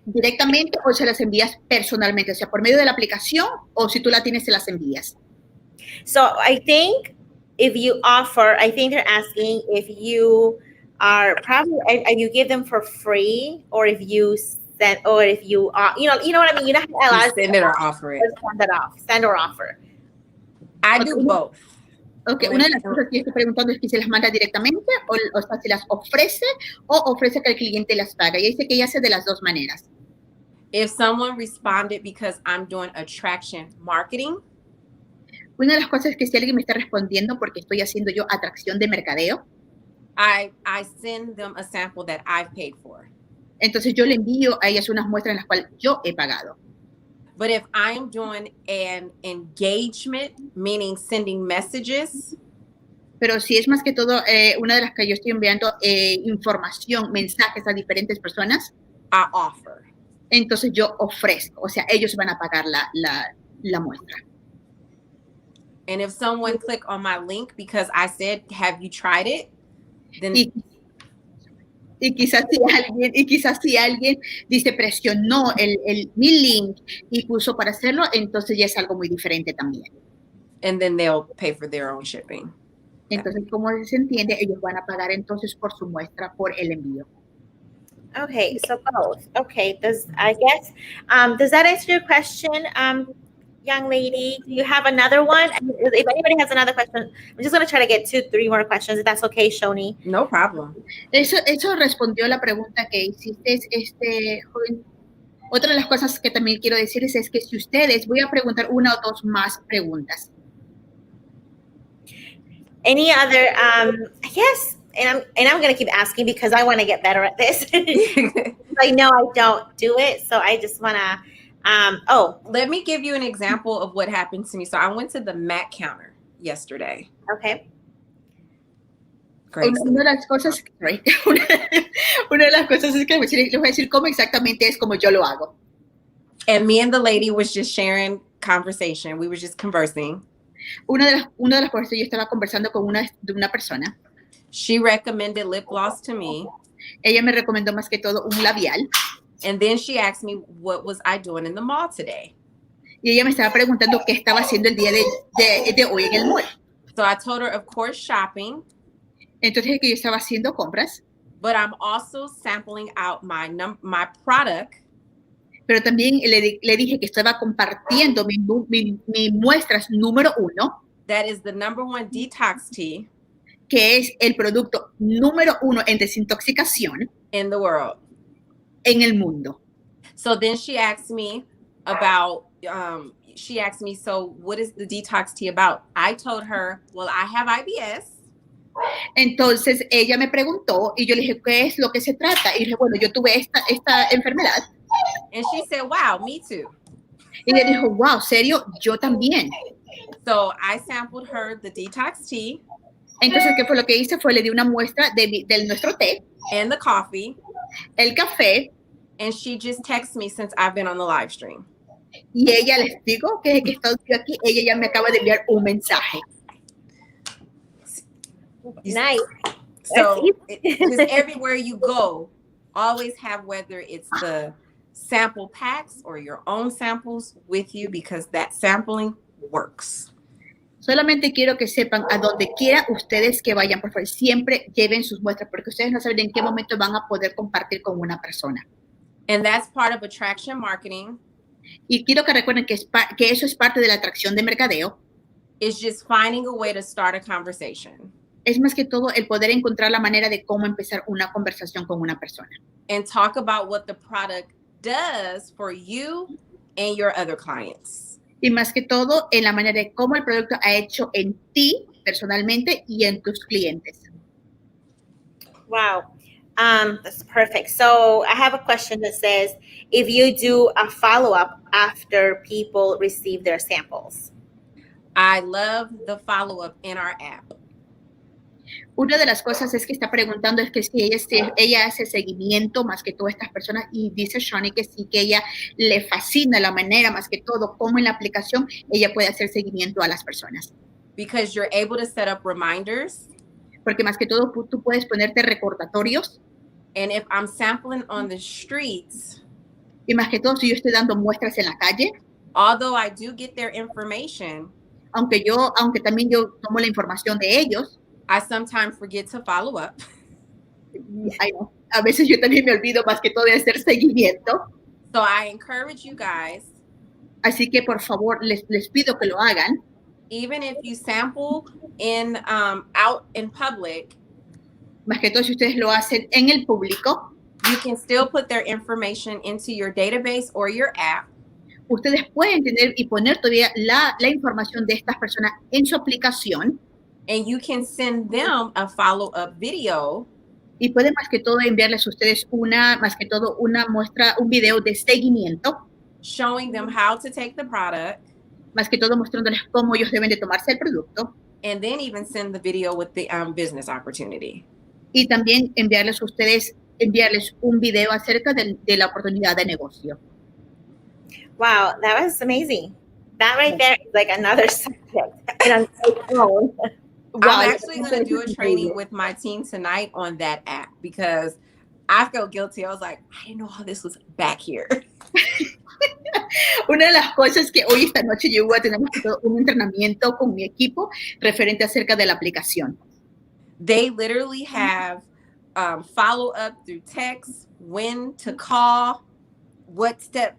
directamente o se las envías personalmente, o sea, por medio de la aplicación o si tú la tienes, se las envías. So I think if you offer, I think they're asking if you are probably if you give them for free or if you send or if you you know what I mean. You know how a lot You of send it or offer it. Send or offer. I do both. Okay, una de las cosas que estoy preguntando es que se las manda directamente o sea, se las ofrece o ofrece que el cliente las paga. Y dice que ella hace de las dos maneras. If someone responded because I'm doing attraction marketing, una de las cosas es que si alguien me está respondiendo porque estoy haciendo yo atracción de mercadeo, I send them a sample that I've paid for. Entonces yo le envío a ellas unas muestras en las cuales yo he pagado. But if I'm doing an engagement, meaning sending messages, pero si es más que todo una de las que yo estoy enviando información, mensajes a diferentes personas, I offer. Entonces yo ofrezco, o sea, ellos van a pagar la muestra. And if someone click on my link because I said, "Have you tried it?" Then y quizás si alguien dice presionó mi link y puso para hacerlo, entonces ya es algo muy diferente también. And then they'll pay for their own shipping. Entonces, como se entiende, ellos van a pagar entonces por su muestra, por el envío. Okay, so both. Okay, does that answer your question, young lady? Do you have another one? If anybody has another question, I'm just going to try to get 2-3 more questions, if that's okay, Shoni. No problem. Eso respondió la pregunta que hiciste, joven. Otra de las cosas que también quiero decirles es que si ustedes, voy a preguntar una o dos más preguntas. Any other, yes, and I'm going to keep asking because I want to get better at this. I know I don't do it, so I just want to, let me give you an example of what happened to me. So I went to the MAC counter yesterday. Okay. Una de las cosas, una de las cosas es que les voy a decir cómo exactamente es como yo lo hago. And me and the lady was just sharing conversation. We were just conversing. Una de las cosas, yo estaba conversando con una persona. She recommended lip gloss to me. Ella me recomendó más que todo un labial. And then she asked me what was I doing in the mall today. Y ella me estaba preguntando qué estaba haciendo el día de hoy en el mall. So I told her, of course, shopping. Entonces que yo estaba haciendo compras. But I'm also sampling out my product. Pero también le dije que estaba compartiendo mi muestras número 1. That is the #1 detox tea. Que es el producto número 1 en desintoxicación. In the world. En el mundo. So then she asked me about, so what is the detox tea about? I told her, well, I have IBS. Entonces ella me preguntó y yo le dije, ¿qué es lo que se trata? Y dije, bueno, yo tuve esta enfermedad. And she said, wow, me too. Y ella dijo, wow, ¿serio? Yo también. So I sampled her the detox tea. Entonces, ¿qué fue lo que hice? Le di una muestra de nuestro té. And the coffee. El café. And she just texted me since I've been on the live stream. Y ella, les digo que estoy aquí, ella ya me acaba de enviar un mensaje. Nice. So, because everywhere you go, always have whether it's the sample packs or your own samples with you because that sampling works. Solamente quiero que sepan, a donde quiera ustedes que vayan, por favor, siempre lleven sus muestras porque ustedes no saben en qué momento van a poder compartir con una persona. And that's part of attraction marketing. Y quiero que recuerden que eso es parte de la atracción de mercadeo. It's just finding a way to start a conversation. Es más que todo el poder encontrar la manera de cómo empezar una conversación con una persona. And talk about what the product does for you and your other clients. Y más que todo en la manera de cómo el producto ha hecho en ti personalmente y en tus clientes. Wow. That's perfect. So I have a question that says, if you do a follow-up after people receive their samples. I love the follow-up in our app. Una de las cosas es que está preguntando es que si ella hace seguimiento más que todas estas personas y dice Shani que sí, que ella le fascina la manera más que todo como en la aplicación ella puede hacer seguimiento a las personas. Because you're able to set up reminders. Porque más que todo tú puedes ponerte recordatorios. And if I'm sampling on the streets. Y más que todo, si yo estoy dando muestras en la calle, although I do get their information, aunque también yo tomo la información de ellos, I sometimes forget to follow up. A veces yo también me olvido más que todo de hacer seguimiento. So I encourage you guys, así que por favor les pido que lo hagan. Even if you sample in out in public, más que todo si ustedes lo hacen en el público, you can still put their information into your database or your app. Ustedes pueden tener y poner todavía la información de estas personas en su aplicación. And you can send them a follow-up video. Y pueden más que todo enviarles a ustedes una muestra, un video de seguimiento. Showing them how to take the product. Más que todo mostrándoles cómo ellos deben de tomarse el producto. And then even send the video with the business opportunity. Y también enviarles un video acerca de la oportunidad de negocio. Wow, that was amazing. That right there is like another subject. I'm actually going to do a training with my team tonight on that app because I felt guilty. I was like, I didn't know how this was back here. Una de las cosas que hoy esta noche yo voy a tener un entrenamiento con mi equipo referente acerca de la aplicación. They literally have follow up through text, when to call, what step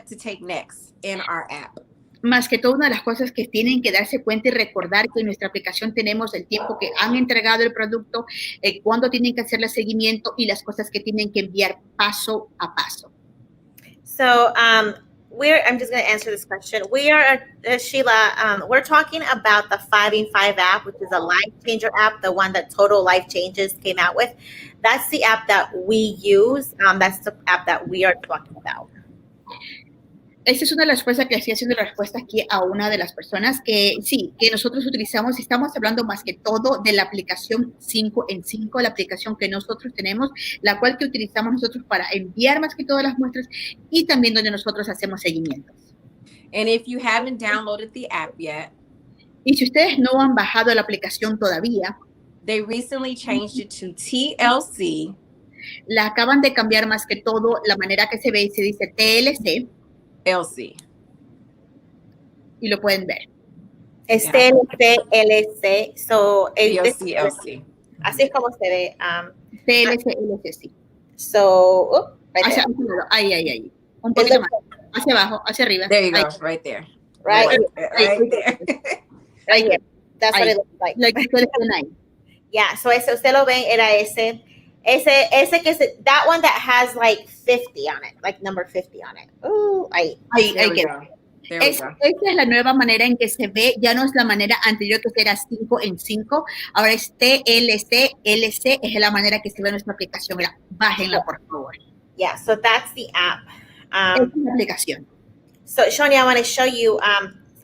to take next in our app. Más que todo, una de las cosas que tienen que darse cuenta y recordar que en nuestra aplicación tenemos el tiempo que han entregado el producto, cuándo tienen que hacerle seguimiento y las cosas que tienen que enviar paso a paso. So, I'm just going to answer this question. We are, Sheila, we're talking about the 5 in 5 app, which is a life changer app, the one that Total Life Changes came out with. That's the app that we use. That's the app that we are talking about. Esta es una de las respuestas que estoy haciendo la respuesta aquí a una de las personas que sí, que nosotros utilizamos. Estamos hablando más que todo de la aplicación 5 en 5, la aplicación que nosotros tenemos, la cual que utilizamos nosotros para enviar más que todas las muestras y también donde nosotros hacemos seguimientos. And if you haven't downloaded the app yet, y si ustedes no han bajado la aplicación todavía, they recently changed it to TLC. La acaban de cambiar más que todo, la manera que se ve y se dice TLC. LC. Y lo pueden ver. Es TLC, LC. So, TLC, LC. Así es como se ve. TLC, LC, sí. So, right hacia, ahí. Un poquito más. Hacia abajo, hacia arriba. There you go, ahí. Right there. Right there. Right here. That's what it looks like. Like ustedes ven ahí. Yeah, so ese, usted lo ven, era ese que es, that one that has like 50 on it, like number 50 on it. Ooh, ahí. Esta es la nueva manera en que se ve, ya no es la manera anterior que era 5 en 5, ahora es TLC, LC, es la manera que se ve en nuestra aplicación. Mira, bájenla por favor. Yeah, so that's the app. Es una aplicación. So, Shoni, I want to show you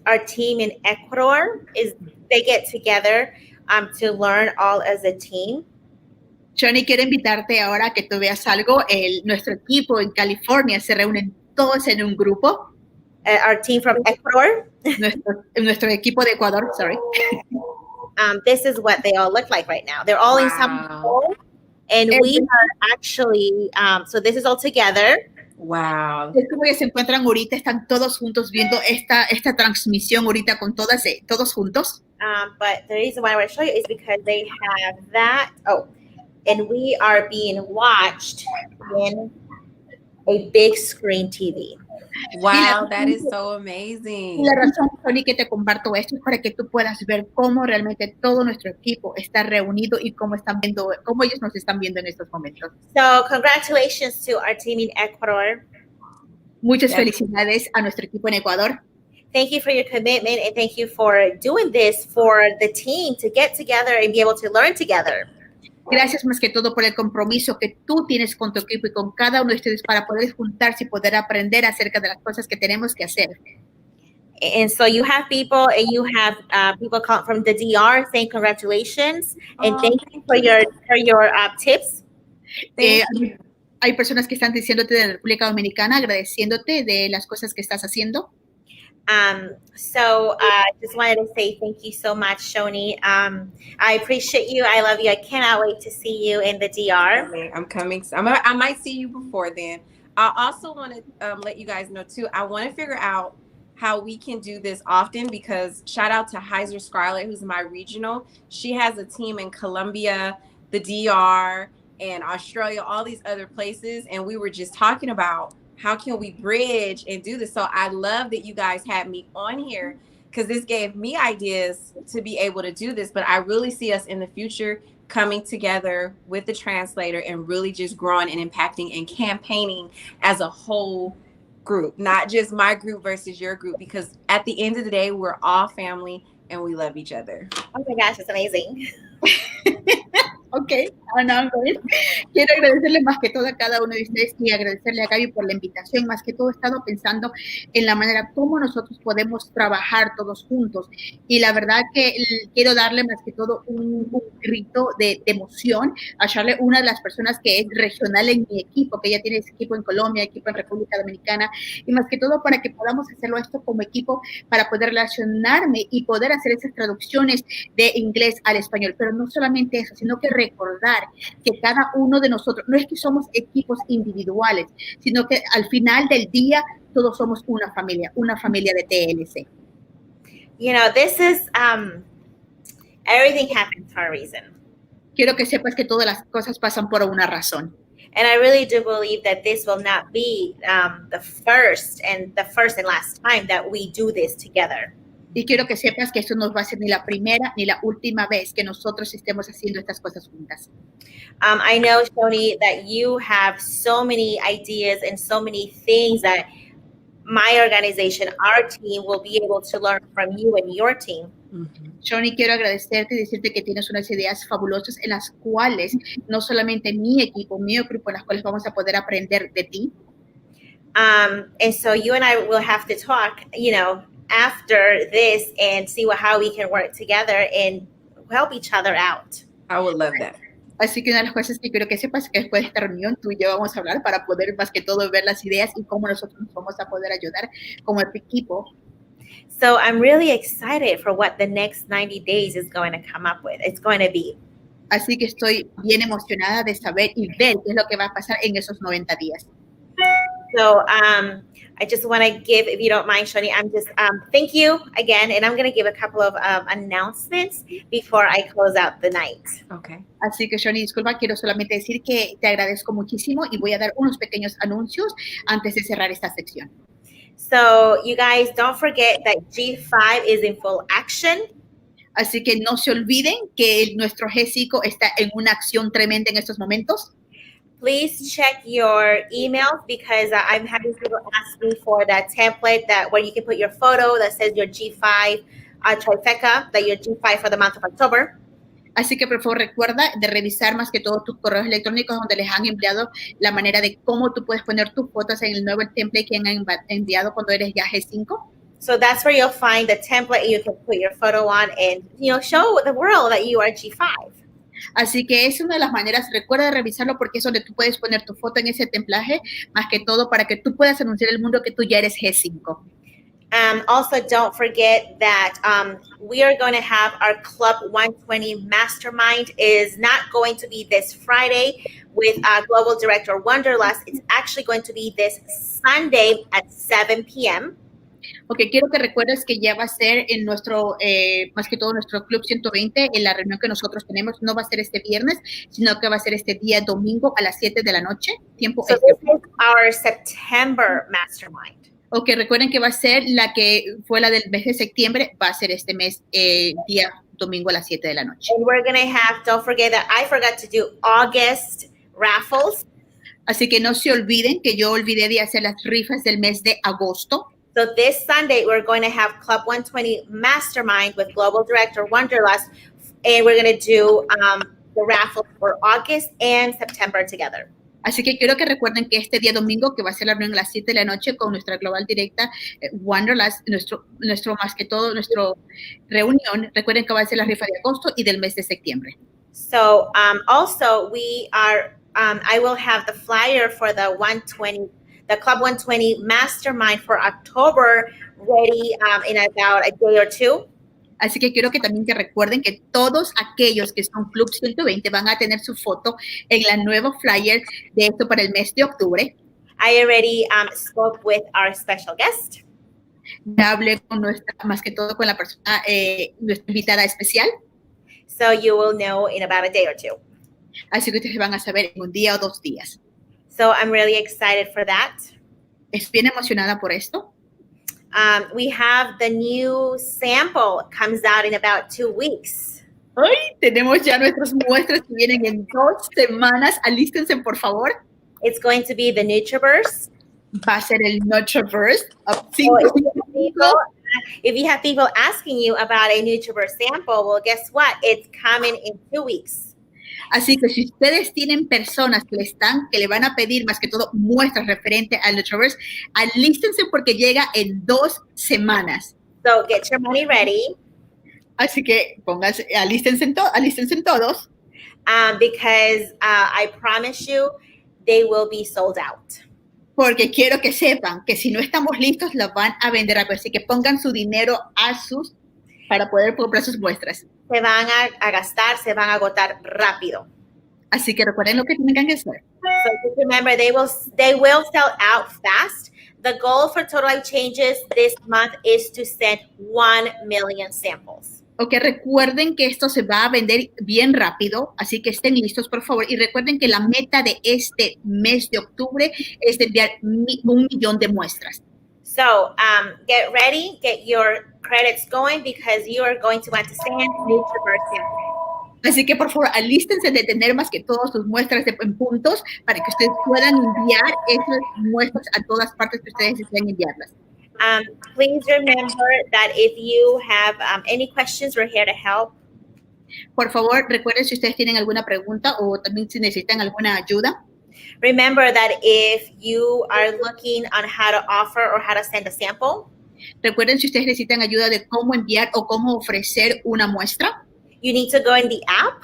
our team in Ecuador. They get together to learn all as a team. Shoni, quiero invitarte ahora a que tú veas algo. Nuestro equipo en California se reúnen todos en un grupo. Our team from Ecuador. Nuestro equipo de Ecuador, sorry. This is what they all look like right now. They're all in some hole, and we are actually, so this is all together. Wow. Es como que se encuentran ahorita, están todos juntos viendo esta transmisión ahorita con todos juntos. But the reason why I want to show you is because they have that. Oh, and we are being watched in a big screen TV. Wow, that is so amazing. Y la razón, Tony, que te comparto esto es para que tú puedas ver cómo realmente todo nuestro equipo está reunido y cómo ellos nos están viendo en estos momentos. So, congratulations to our team in Ecuador. Muchas felicidades a nuestro equipo en Ecuador. Thank you for your commitment and thank you for doing this for the team to get together and be able to learn together. Gracias más que todo por el compromiso que tú tienes con tu equipo y con cada uno de ustedes para poder juntarse y poder aprender acerca de las cosas que tenemos que hacer. And so you have people people from the DR saying congratulations and thank you for your tips. Hay personas que están diciéndote de la República Dominicana agradeciéndote de las cosas que estás haciendo. So just wanted to say thank you so much, Shoni. I appreciate you. I love you. I cannot wait to see you in the DR. I'm coming. I might see you before then. I also want to let you guys know too. I want to figure out how we can do this often, because shout out to Heiser Scarlett, who's my regional. She has a team in Colombia, the DR, and Australia, all these other places. And we were just talking about how can we bridge and do this. So I love that you guys had me on here, because this gave me ideas to be able to do this. But I really see us in the future coming together with the translator and really just growing and impacting and campaigning as a whole group, not just my group versus your group, because at the end of the day, we're all family and we love each other. Oh my gosh, it's amazing. Ok, Ana, pues, quiero agradecerle más que todo a cada uno de ustedes y agradecerle a Gaby por la invitación. Más que todo he estado pensando en la manera como nosotros podemos trabajar todos juntos, y la verdad que quiero darle más que todo un grito de emoción a Charlotte, una de las personas que es regional en mi equipo, que ella tiene equipo en Colombia, equipo en República Dominicana, y más que todo para que podamos hacerlo esto como equipo, para poder relacionarme y poder hacer esas traducciones de inglés al español. Pero no solamente eso, sino que recordar que cada uno de nosotros, no es que somos equipos individuales, sino que al final del día todos somos una familia de TLC. You know, this is, everything happens for a reason. Quiero que sepas que todas las cosas pasan por una razón. And I really do believe that this will not be the first and last time that we do this together. Y quiero que sepas que esto no va a ser ni la primera ni la última vez que nosotros estemos haciendo estas cosas juntas. I know, Shoni, that you have so many ideas and so many things that my organization, our team, will be able to learn from you and your team. Shoni, quiero agradecerte y decirte que tienes unas ideas fabulosas en las cuales no solamente mi equipo, mi grupo, en las cuales vamos a poder aprender de ti. And so you and I will have to talk, you know, after this and see how we can work together and help each other out. I would love that. Así que una de las cosas que quiero que sepas es que después de esta reunión tú y yo vamos a hablar para poder más que todo ver las ideas y cómo nosotros nos vamos a poder ayudar como equipo. So I'm really excited for what the next 90 days is going to come up with. It's going to be. Así que estoy bien emocionada de saber y ver qué es lo que va a pasar en esos 90 días. So I just want to give, if you don't mind, Shoni, I'm just thank you again, and I'm going to give a couple of announcements before I close out the night. Okay. Así que, Shoni, disculpa, quiero solamente decir que te agradezco muchísimo y voy a dar unos pequeños anuncios antes de cerrar esta sección. So you guys, don't forget that G5 is in full action. Así que no se olviden que nuestro G5 está en una acción tremenda en estos momentos. Please check your emails, because I'm having people ask me for that template where you can put your photo that says your G5 trifecta, that your G5 for the month of October. Así que por favor recuerda de revisar más que todo tus correos electrónicos donde les han enviado la manera de cómo tú puedes poner tus fotos en el nuevo template que han enviado cuando eres ya G5. So that's where you'll find the template you can put your photo on and, you know, show the world that you are G5. Así que es una de las maneras, recuerda revisarlo porque es donde tú puedes poner tu foto en ese templaje, más que todo para que tú puedas anunciar al mundo que tú ya eres G5. Also, don't forget that we are going to have our Club 120 Mastermind. Is not going to be this Friday with Global Director Wonderlust. It's actually going to be this Sunday at 7 p.m. Ok, quiero que recuerdes que ya va a ser en nuestro, más que todo nuestro Club 120, en la reunión que nosotros tenemos, no va a ser este viernes, sino que va a ser este día domingo a las 7 de la noche. Tiempo so this is our September Mastermind. Ok, recuerden que va a ser la que fue la del mes de septiembre, va a ser este mes, día domingo a las 7 de la noche. And we're going to have, don't forget that I forgot to do August raffles. Así que no se olviden que yo olvidé de hacer las rifas del mes de agosto. So this Sunday, we're going to have Club 120 Mastermind with Global Director Wonderlust, and we're going to do the raffle for August and September together. Así que quiero que recuerden que este día domingo, que va a ser la reunión a las 7 de la noche con nuestra global directa Wonderlust, nuestro más que todo, nuestra reunión, recuerden que va a ser la rifa de agosto y del mes de septiembre. So also we are, I will have the flyer for the Club 120 Mastermind for October ready in about a day or two. Así que quiero que también que recuerden que todos aquellos que son Club 120 van a tener su foto en la nueva flyer de esto para el mes de octubre. I already spoke with our special guest. Ya hablé con más que todo con la persona, nuestra invitada especial. So you will know in about a day or two. Así que ustedes van a saber en un día o 2 días. So I'm really excited for that. Estoy bien emocionada por esto. We have the new sample comes out in about 2 weeks. Hoy tenemos ya nuestras muestras que vienen en 2 semanas. Alístense, por favor. It's going to be the Nutriverse. Va a ser el Nutriverse. If you have people asking you about a Nutriverse sample, well, guess what? It's coming in 2 weeks. Así que si ustedes tienen personas que le van a pedir más que todo muestras referente al Nutriverse, alístense porque llega en 2 semanas. So get your money ready. Así que pónganse, alístense todos. Because I promise you, they will be sold out. Porque quiero que sepan que si no estamos listos, la van a vender rápido. Así que pongan su dinero para poder comprar sus muestras. Se van a gastar, se van a agotar rápido. Así que recuerden lo que tienen que hacer. So just remember, they will sell out fast. The goal for Total Life Changes this month is to send 1 million samples. Ok, recuerden que esto se va a vender bien rápido, así que estén listos, por favor. Y recuerden que la meta de este mes de octubre es de enviar 1 millón de muestras. So get ready, get your credits going because you are going to want to send Nutriverse samples. Así que, por favor, alístense de tener más que todas sus muestras en puntos para que ustedes puedan enviar esas muestras a todas partes que ustedes deseen enviarlas. Please remember that if you have any questions, we're here to help. Por favor, recuerden si ustedes tienen alguna pregunta o también si necesitan alguna ayuda. Remember that if you are looking on how to offer or how to send a sample, recuerden si ustedes necesitan ayuda de cómo enviar o cómo ofrecer una muestra. You need to go in the app.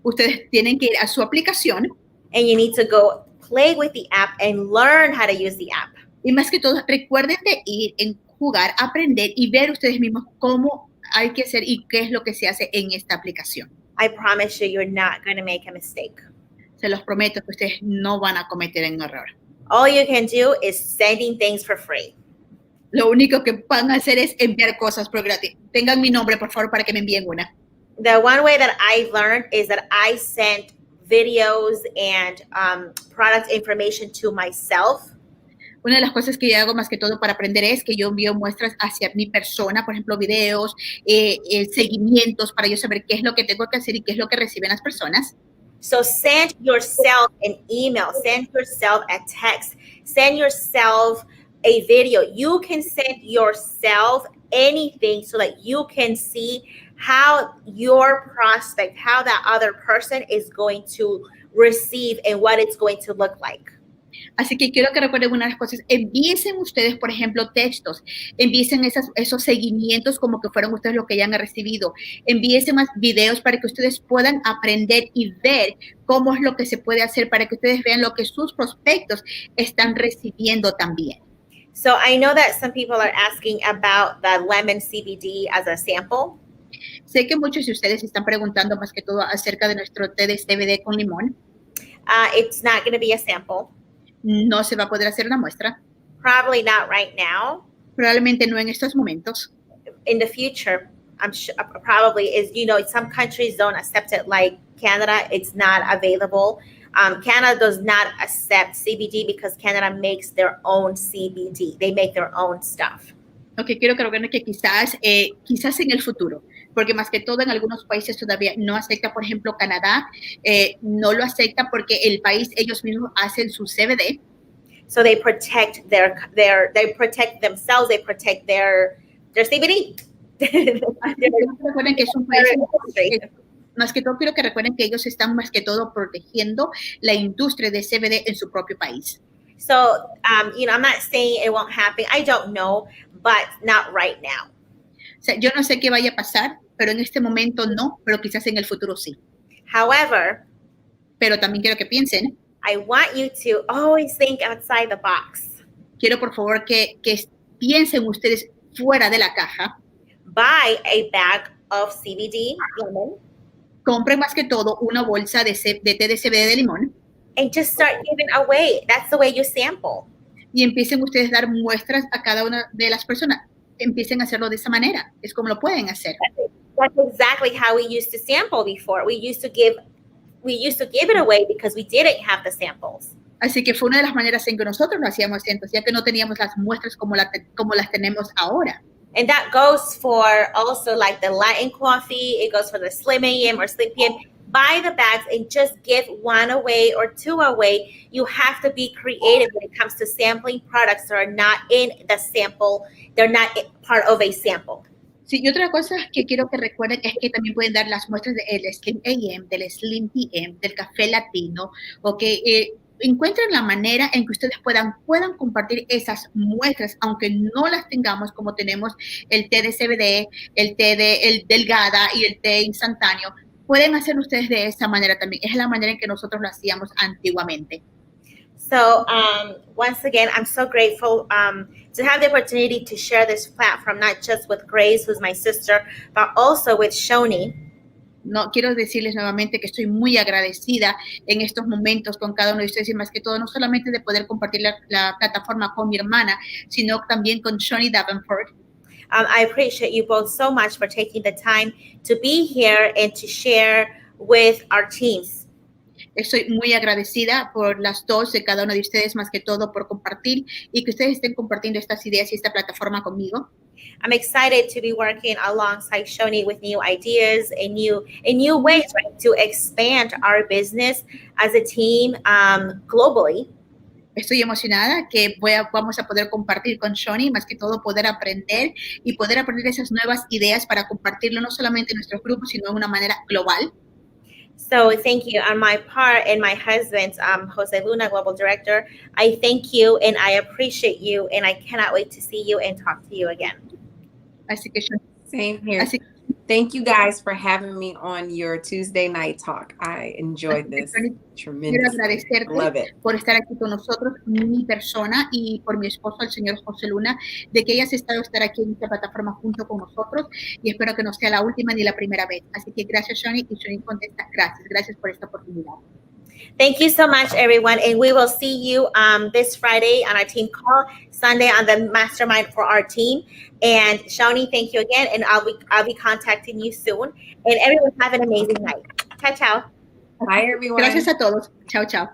Ustedes tienen que ir a su aplicación. And you need to go play with the app and learn how to use the app. Y más que todo, recuerden de ir en jugar, aprender y ver ustedes mismos cómo hay que hacer y qué es lo que se hace en esta aplicación. I promise you, you're not going to make a mistake. Se los prometo que ustedes no van a cometer un error. All you can do is sending things for free. Lo único que van a hacer es enviar cosas por gratis. Tengan mi nombre, por favor, para que me envíen una. The one way that I learned is that I sent videos and product information to myself. Una de las cosas que yo hago más que todo para aprender es que yo envío muestras hacia mi persona, por ejemplo, videos, seguimientos para yo saber qué es lo que tengo que hacer y qué es lo que reciben las personas. So send yourself an email, send yourself a text, send yourself a video. You can send yourself anything so that you can see how your prospect, how that other person is going to receive and what it's going to look like. Así que quiero que recuerden una de las cosas. Envíen ustedes, por ejemplo, textos. Envíen esos seguimientos como que fueron ustedes lo que ya han recibido. Envíen más videos para que ustedes puedan aprender y ver cómo es lo que se puede hacer para que ustedes vean lo que sus prospectos están recibiendo también. So I know that some people are asking about the lemon CBD as a sample. Sé que muchos de ustedes están preguntando más que todo acerca de nuestro té de CBD con limón. It's not going to be a sample. No se va a poder hacer una muestra. Probably not right now. Probablemente no en estos momentos. In the future, I'm sure probably is, some countries don't accept it like Canada. It's not available. Canada does not accept CBD because Canada makes their own CBD. They make their own stuff. Ok, quiero que recuerden que quizás en el futuro, porque más que todo en algunos países todavía no acepta, por ejemplo, Canadá no lo acepta porque el país ellos mismos hacen su CBD. So they protect they protect themselves, they protect their CBD. Recuerden que es un país, más que todo quiero que recuerden que ellos están más que todo protegiendo la industria de CBD en su propio país. So, I'm not saying it won't happen. I don't know, but not right now. O sea, yo no sé qué vaya a pasar, pero en este momento no, pero quizás en el futuro sí. However, pero también quiero que piensen. I want you to always think outside the box. Quiero, por favor, que piensen ustedes fuera de la caja. Buy a bag of CBD lemon. Compren más que todo una bolsa de té de CBD de limón. and just start giving away. That's the way you sample. Y empiecen ustedes a dar muestras a cada una de las personas. Empiecen a hacerlo de esa manera. Es como lo pueden hacer. That's exactly how we used to sample before. We used to give it away because we didn't have the samples. Así que fue una de las maneras en que nosotros lo hacíamos antes, ya que no teníamos las muestras como las tenemos ahora. And that goes for also like the Latin coffee. It goes for the Slim AM or Slim PM. Buy the bags and just give one away or two away. You have to be creative when it comes to sampling products that are not in the sample. They're not part of a sample. Sí, y otra cosa que quiero que recuerden es que también pueden dar las muestras del Slim AM, del Slim PM, del café latino, o que encuentren la manera en que ustedes puedan compartir esas muestras, aunque no las tengamos, como tenemos el té de CBD, el delgada y el té instantáneo. Pueden hacerlo ustedes de esa manera también. Es la manera en que nosotros lo hacíamos antiguamente. So once again, I'm so grateful to have the opportunity to share this platform, not just with Grace, who's my sister, but also with Shoni. No, quiero decirles nuevamente que estoy muy agradecida en estos momentos con cada uno de ustedes y más que todo, no solamente de poder compartir la plataforma con mi hermana, sino también con Shoni Davenport. I appreciate you both so much for taking the time to be here and to share with our teams. Estoy muy agradecida por las dos de cada uno de ustedes, más que todo por compartir y que ustedes estén compartiendo estas ideas y esta plataforma conmigo. I'm excited to be working alongside Shoni with new ideas and new ways, right, to expand our business as a team globally. Estoy emocionada que vamos a poder compartir con Shoni, más que todo poder aprender esas nuevas ideas para compartirlo no solamente en nuestros grupos, sino de una manera global. So thank you on my part and my husband's, Jose Luna, Global Director. I thank you and I appreciate you and I cannot wait to see you and talk to you again. Así que same here. Thank you guys for having me on your Tuesday night talk. I enjoyed this tremendously. Quiero agradecerte Love it. por estar aquí con nosotros, mi persona y por mi esposo, el señor José Luna, de que hayas estado estar aquí en esta plataforma junto con nosotros y espero que no sea la última ni la primera vez. Así que gracias, Shoni, y Shoni contesta, gracias por esta oportunidad. Thank you so much, everyone, and we will see you this Friday on our team call, Sunday on the mastermind for our team. And Shoni, thank you again, and I'll be contacting you soon. And everyone have an amazing night. Ciao, ciao. Bye, everyone. Gracias a todos. Chao, chao.